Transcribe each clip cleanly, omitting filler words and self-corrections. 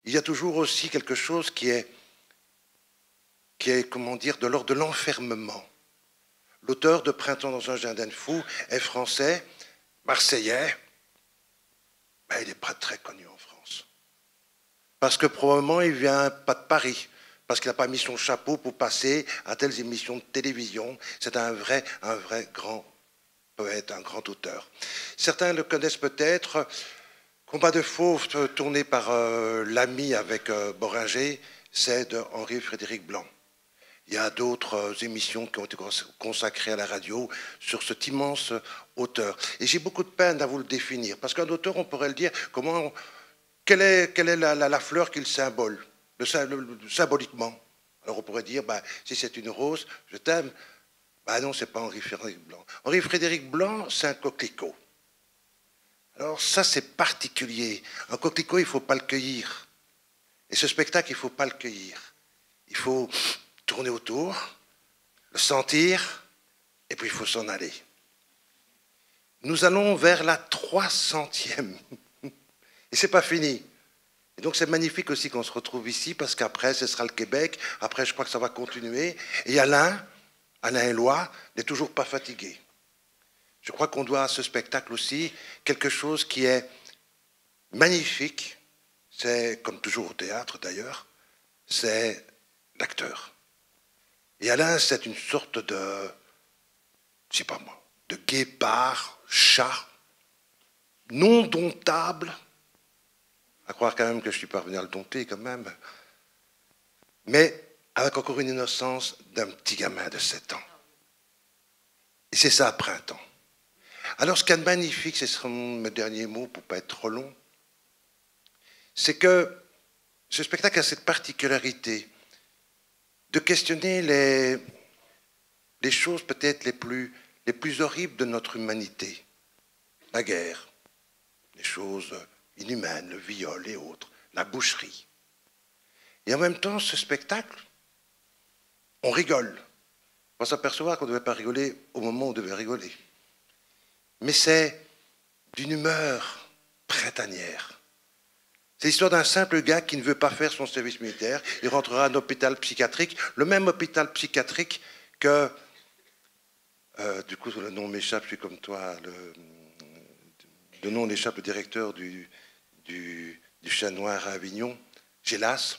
il y a toujours aussi quelque chose qui est comment dire, de l'ordre de l'enfermement. L'auteur de Printemps dans un jardin de fous est français, marseillais, mais il n'est pas très connu en France. Parce que probablement il ne vient pas de Paris, parce qu'il n'a pas mis son chapeau pour passer à telles émissions de télévision. C'est un vrai grand poète, un grand auteur. Certains le connaissent peut-être. Combat de fauve tourné par l'ami avec Boringer, c'est de Henri-Frédéric Blanc. Il y a d'autres émissions qui ont été consacrées à la radio sur cet immense auteur. Et j'ai beaucoup de peine à vous le définir, parce qu'un auteur, on pourrait le dire, quelle est la fleur qu'il symbole, symboliquement. Alors on pourrait dire, si c'est une rose, je t'aime. Non, c'est pas Henri-Frédéric Blanc. Henri-Frédéric Blanc, c'est un coquelicot. Alors ça, c'est particulier. Un coquelicot, il ne faut pas le cueillir. Et ce spectacle, il ne faut pas le cueillir. Il faut tourner autour, le sentir, et puis il faut s'en aller. Nous allons vers la 300e. Et c'est pas fini. Et donc c'est magnifique aussi qu'on se retrouve ici, parce qu'après, ce sera le Québec. Après, je crois que ça va continuer. Et Alain Eloi n'est toujours pas fatigué. Je crois qu'on doit à ce spectacle aussi quelque chose qui est magnifique. C'est, comme toujours au théâtre d'ailleurs, c'est l'acteur. Et Alain, c'est une sorte de, je sais pas moi, de guépard, chat, non domptable, à croire quand même que je suis parvenu à le dompter quand même, mais avec encore une innocence d'un petit gamin de 7 ans. Et c'est ça, Printemps. Alors, ce qui est magnifique, ce sera mon dernier mot pour ne pas être trop long, c'est que ce spectacle a cette particularité de questionner les choses peut-être les plus horribles de notre humanité. La guerre, les choses inhumaines, le viol et autres, la boucherie. Et en même temps, ce spectacle, on rigole. On va s'apercevoir qu'on ne devait pas rigoler au moment où on devait rigoler. Mais c'est d'une humeur printanière. C'est l'histoire d'un simple gars qui ne veut pas faire son service militaire. Il rentrera à un hôpital psychiatrique, le même hôpital psychiatrique que, du coup, le nom m'échappe, je suis comme toi, le nom m'échappe, le directeur du Chat Noir à Avignon, Gélas,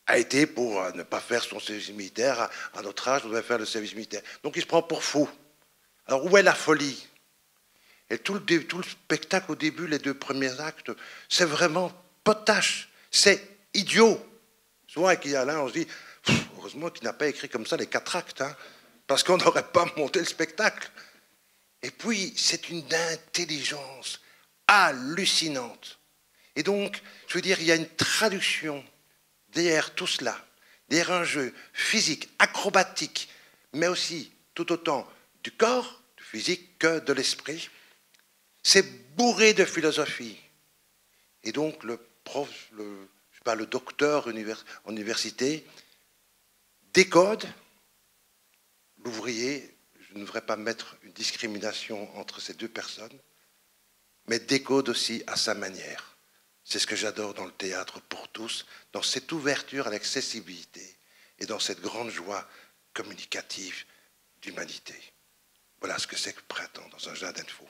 a été pour ne pas faire son service militaire. À notre âge, on devait faire le service militaire. Donc il se prend pour fou. Alors où est la folie? Et tout le spectacle au début, les 2 premiers actes, c'est vraiment potache, c'est idiot. Souvent avec Alain, on se dit, heureusement qu'il n'a pas écrit comme ça les 4 actes, hein, parce qu'on n'aurait pas monté le spectacle. Et puis, c'est une intelligence hallucinante. Et donc, je veux dire, il y a une traduction derrière tout cela, derrière un jeu physique, acrobatique, mais aussi tout autant du corps, du physique, que de l'esprit. C'est bourré de philosophie. Et donc, le docteur en université décode l'ouvrier. Je ne devrais pas mettre une discrimination entre ces 2 personnes, mais décode aussi à sa manière. C'est ce que j'adore dans le théâtre pour tous, dans cette ouverture à l'accessibilité et dans cette grande joie communicative d'humanité. Voilà ce que c'est que Printemps dans un jardin de fous.